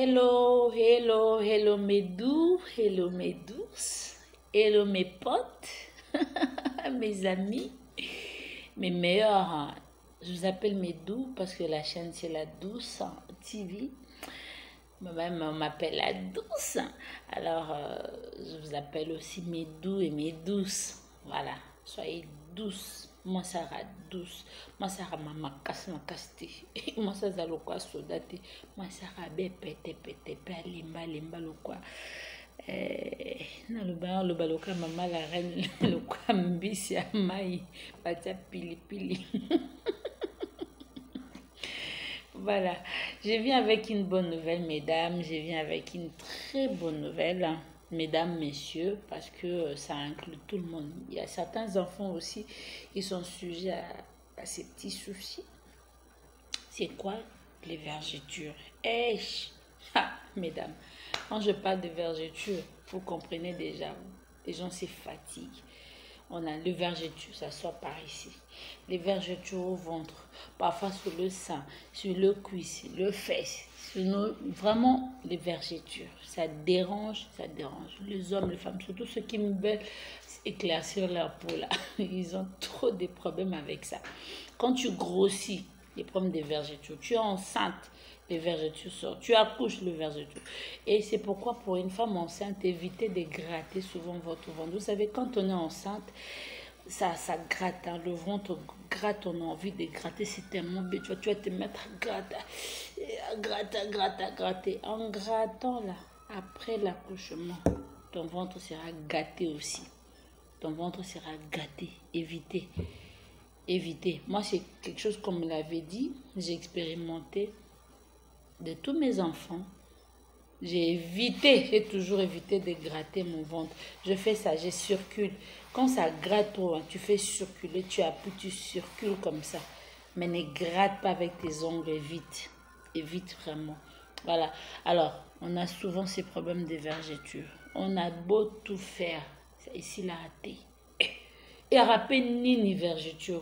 Hello, hello, hello mes doux, hello mes douces, hello mes potes, mes amis, mes meilleurs. Je vous appelle mes doux parce que la chaîne c'est la douce TV. Moi-même on m'appelle la douce. Alors je vous appelle aussi mes doux et mes douces. Voilà, soyez douces. Moi ça sera douce. Moi ça sera ma casse moi ça sera le quoi sodate. Moi ça sera pete limba le quoi. Na le baloka maman la reine le quoi mbisi ya mai batia pili pili. Voilà, je viens avec une bonne nouvelle, mesdames. Je viens avec une très bonne nouvelle, mesdames, messieurs, parce que ça inclut tout le monde. Il y a certains enfants aussi qui sont sujets à ces petits soucis. C'est quoi? Les vergetures. Mesdames, quand je parle de vergetures, vous comprenez déjà, les gens se fatiguent. On a le vergeture, ça sort par ici. Les vergetures au ventre, parfois sur le sein, sur le cuisse, le fesse. Vraiment, les vergetures, ça dérange, ça dérange. Les hommes, les femmes, surtout ceux qui me veulent éclaircir leur peau là, ils ont trop de problèmes avec ça. Quand tu grossis, les problèmes des vergetures, tu es enceinte, les vergetures sortent, tu accouches, le vergeture. Et c'est pourquoi pour une femme enceinte, évitez de gratter souvent votre ventre. Vous savez, quand on est enceinte, ça gratte, hein, le ventre gratte, on a envie de gratter, c'est tellement bien. Tu vas te mettre à gratter. En grattant là, après l'accouchement, ton ventre sera gâté aussi. Ton ventre sera gâté. Évitez. Évitez. Moi, c'est quelque chose qu'on me l'avait dit, j'ai expérimenté de tous mes enfants. J'ai toujours évité de gratter mon ventre. Je fais ça, je circule. Quand ça gratte trop, hein, tu fais circuler, tu appuies, tu circules comme ça. Mais ne gratte pas avec tes ongles, évite. Évite vraiment. Voilà. Alors, on a souvent ces problèmes de vergetures. On a beau tout faire. Ici, la raté. Et râpé ni vergeture.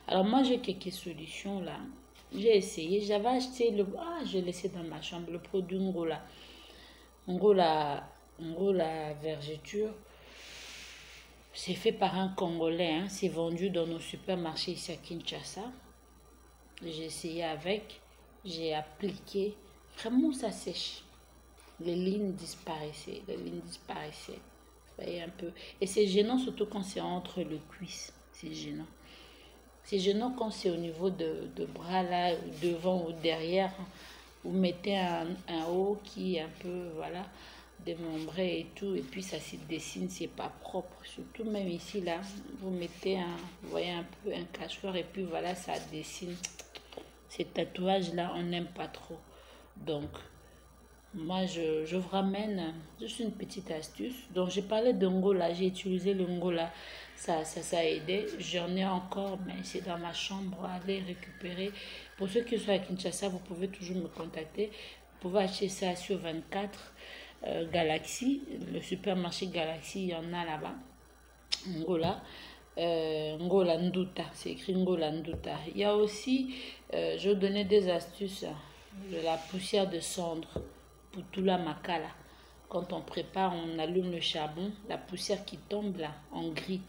Alors, moi, j'ai quelques solutions là. J'ai essayé, j'avais acheté le... Ah, j'ai laissé dans ma chambre le produit Ngola. Ngola vergeture. C'est fait par un Congolais. Hein. C'est vendu dans nos supermarchés ici à Kinshasa. J'ai essayé avec. J'ai appliqué. Vraiment, ça sèche. Les lignes disparaissaient. Les lignes disparaissaient. Vous voyez un peu. Et c'est gênant surtout quand c'est entre le cuisse. C'est gênant. C'est gênant quand c'est au niveau de bras là, devant ou derrière. Vous mettez un haut qui est un peu, voilà, démembré et tout. Et puis ça se dessine, c'est pas propre. Surtout même ici là, vous mettez vous voyez un peu un cachoir et puis voilà, ça dessine. Ces tatouages là, on n'aime pas trop. Donc, moi je vous ramène juste une petite astuce. Donc j'ai parlé de Ngola, j'ai utilisé le Ngola. Ça a aidé. J'en ai encore, mais c'est dans ma chambre. Allez récupérer. Pour ceux qui sont à Kinshasa, vous pouvez toujours me contacter. Vous pouvez acheter ça sur 24 Galaxy. Le supermarché Galaxy, il y en a là-bas. Ngola. Ngola Nduta. C'est écrit Ngola Nduta. Il y a aussi, je vais vous donner des astuces. De la poussière de cendre. Putula Makala. Quand on prépare, on allume le charbon, la poussière qui tombe là, en gris.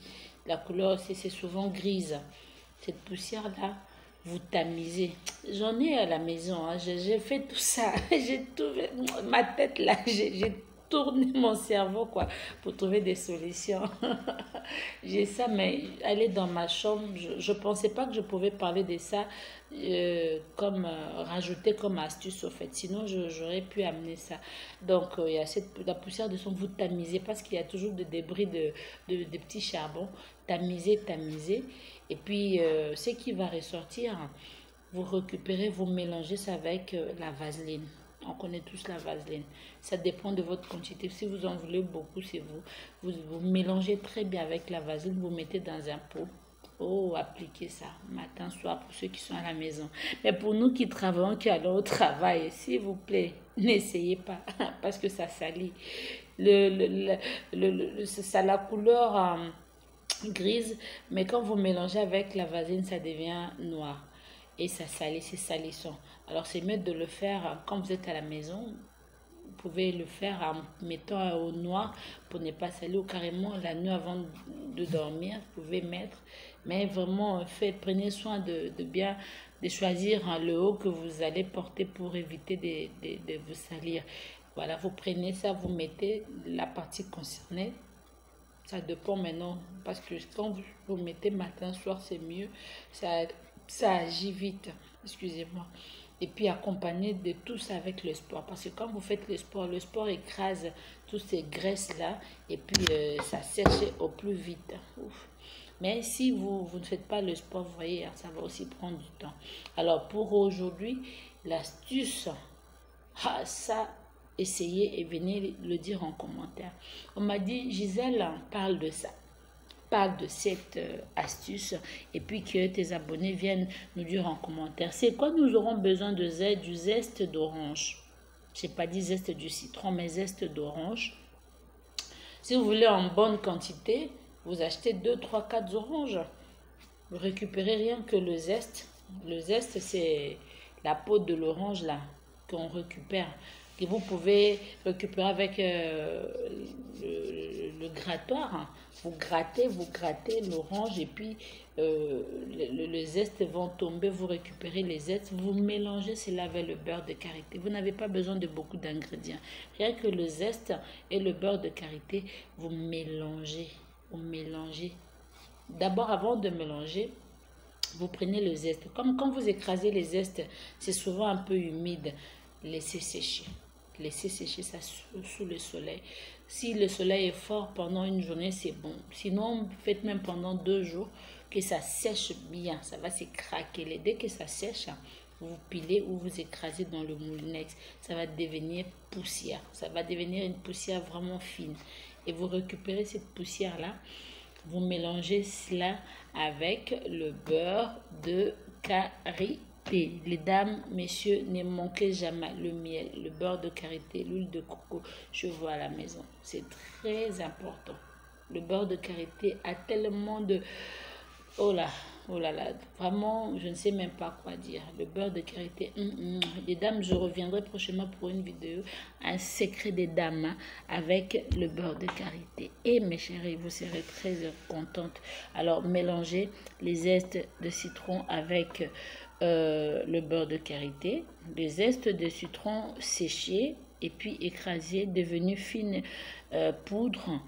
La couleur, c'est souvent grise. Cette poussière-là, vous tamisez. J'en ai à la maison, hein. J'ai fait tout ça. J'ai tout, ma tête là, j'ai tourné mon cerveau quoi, pour trouver des solutions. J'ai ça, mais aller dans ma chambre, je ne pensais pas que je pouvais parler de ça comme rajouter comme astuce au fait. Sinon, j'aurais pu amener ça. Donc, il y a la poussière de son, vous tamisez parce qu'il y a toujours des débris de petits charbons. Tamisez. Et puis, ce qui va ressortir, vous récupérez, vous mélangez ça avec la vaseline. On connaît tous la vaseline. Ça dépend de votre quantité. Si vous en voulez beaucoup, c'est vous mélangez très bien avec la vaseline. Vous mettez dans un pot. Oh, appliquez ça matin, soir pour ceux qui sont à la maison. Mais pour nous qui travaillons, qui allons au travail, s'il vous plaît, n'essayez pas parce que ça salit. Ça a la couleur grise, mais quand vous mélangez avec la vaseline, ça devient noir. Et ça salit, c'est salissant. Alors c'est mieux de le faire quand vous êtes à la maison. pouvez le faire en mettant au noir pour ne pas salir, ou carrément la nuit avant de dormir, vous pouvez mettre. Mais vraiment, prenez soin de bien de choisir le haut que vous allez porter pour éviter de vous salir. Voilà, vous prenez ça, vous mettez la partie concernée. Ça dépend maintenant, parce que quand vous mettez matin, soir, c'est mieux. Ça agit vite, excusez-moi. Et puis accompagner de tout ça avec le sport. Parce que quand vous faites le sport écrase toutes ces graisses-là. Et puis ça sèche au plus vite. Ouf. Mais si vous ne faites pas le sport, vous voyez, ça va aussi prendre du temps. Alors pour aujourd'hui, l'astuce, ça, essayez et venez le dire en commentaire. On m'a dit, Gisèle, parle de ça. Parle de cette astuce et puis que tes abonnés viennent nous dire en commentaire. C'est quoi nous aurons besoin du zeste d'orange. Je n'ai pas dit zeste du citron, mais zeste d'orange. Si vous voulez en bonne quantité, vous achetez 2, 3, 4 oranges. Vous récupérez rien que le zeste. Le zeste, c'est la peau de l'orange là qu'on récupère. Et vous pouvez récupérer avec le grattoir. Vous grattez l'orange et puis le zeste vont tomber. Vous récupérez les zestes. Vous mélangez cela avec le beurre de karité. Vous n'avez pas besoin de beaucoup d'ingrédients. Rien que le zeste et le beurre de karité, vous mélangez. Vous mélangez. D'abord, avant de mélanger, vous prenez le zeste. Comme quand vous écrasez les zestes, c'est souvent un peu humide. Laissez sécher. Laissez sécher ça sous le soleil. Si le soleil est fort pendant une journée, c'est bon. Sinon, faites même pendant 2 jours que ça sèche bien. Ça va se craquer. Dès que ça sèche, vous pilez ou vous écrasez dans le moulinex. Ça va devenir poussière. Ça va devenir une poussière vraiment fine. Et vous récupérez cette poussière-là. Vous mélangez cela avec le beurre de karité. Les dames, messieurs, ne manquez jamais le miel, le beurre de karité, l'huile de coco, je vois à la maison. C'est très important. Le beurre de karité a tellement de... Oh là là, vraiment, je ne sais même pas quoi dire. Le beurre de karité, Les dames, je reviendrai prochainement pour une vidéo, un secret des dames avec le beurre de karité. Et mes chéris, vous serez très contentes. Alors, mélangez les zestes de citron avec le beurre de karité, les zestes de citron séchés et puis écrasés, devenus fines poudre.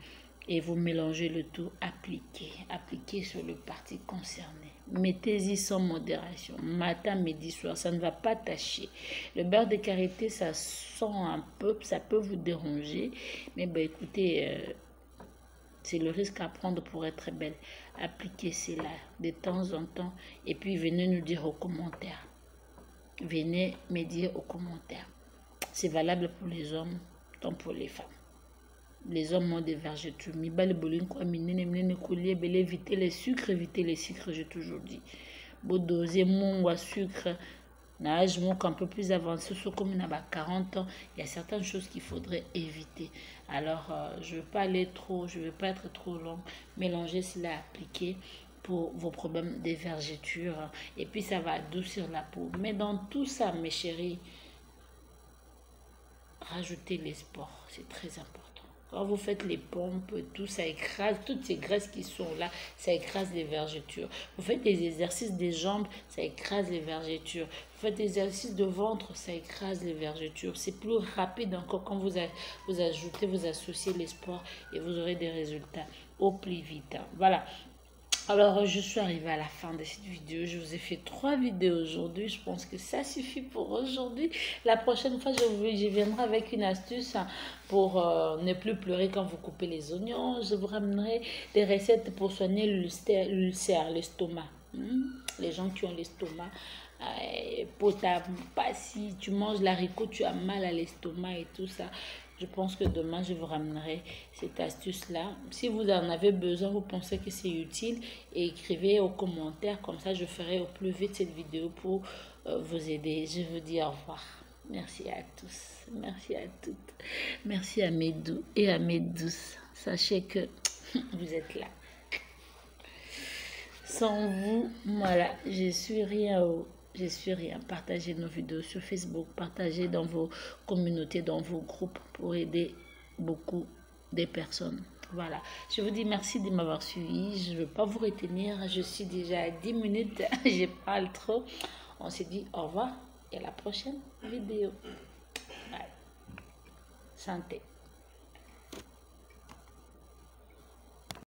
Et vous mélangez le tout, appliquez sur le parti concerné. Mettez-y sans modération, matin, midi, soir, ça ne va pas tâcher. Le beurre de karité, ça sent un peu, ça peut vous déranger, mais ben, écoutez, c'est le risque à prendre pour être belle. Appliquez cela de temps en temps et puis venez nous dire aux commentaires. Venez me dire aux commentaires. C'est valable pour les hommes, tant pour les femmes. Les hommes ont des vergetures. Évitez les sucres, j'ai toujours dit. Beau doser mon sucre. Âge un peu plus avancé, sauf comme on a 40 ans, il y a certaines choses qu'il faudrait éviter. Alors, je ne veux pas aller trop, je ne veux pas être trop long. Mélangez cela, appliquez pour vos problèmes de vergetures. Et puis, ça va adoucir la peau. Mais dans tout ça, mes chéris, rajoutez les sports, c'est très important. Quand vous faites les pompes, tout ça écrase, toutes ces graisses qui sont là, ça écrase les vergetures. Vous faites des exercices des jambes, ça écrase les vergetures. Vous faites des exercices de ventre, ça écrase les vergetures. C'est plus rapide encore quand vous ajoutez, vous associez les sports et vous aurez des résultats au plus vite. Voilà. Alors, je suis arrivée à la fin de cette vidéo. Je vous ai fait 3 vidéos aujourd'hui. Je pense que ça suffit pour aujourd'hui. La prochaine fois, je viendrai avec une astuce pour ne plus pleurer quand vous coupez les oignons. Je vous ramènerai des recettes pour soigner l'ulcère, l'estomac. Les gens qui ont l'estomac potable, pas si tu manges l'haricot, tu as mal à l'estomac et tout ça. Je pense que demain, je vous ramènerai cette astuce-là. Si vous en avez besoin, vous pensez que c'est utile, écrivez aux commentaires. Comme ça, je ferai au plus vite cette vidéo pour vous aider. Je vous dis au revoir. Merci à tous. Merci à toutes. Merci à mes doux et à mes douces. Sachez que vous êtes là. Sans vous, voilà, je suis rien. je suis rien. Partagez nos vidéos sur Facebook, partagez dans vos communautés, dans vos groupes pour aider beaucoup de personnes. Voilà, je vous dis merci de m'avoir suivi. Je ne veux pas vous retenir, je suis déjà à 10 minutes, je parle trop. On se dit au revoir et à la prochaine vidéo. Bye. Santé.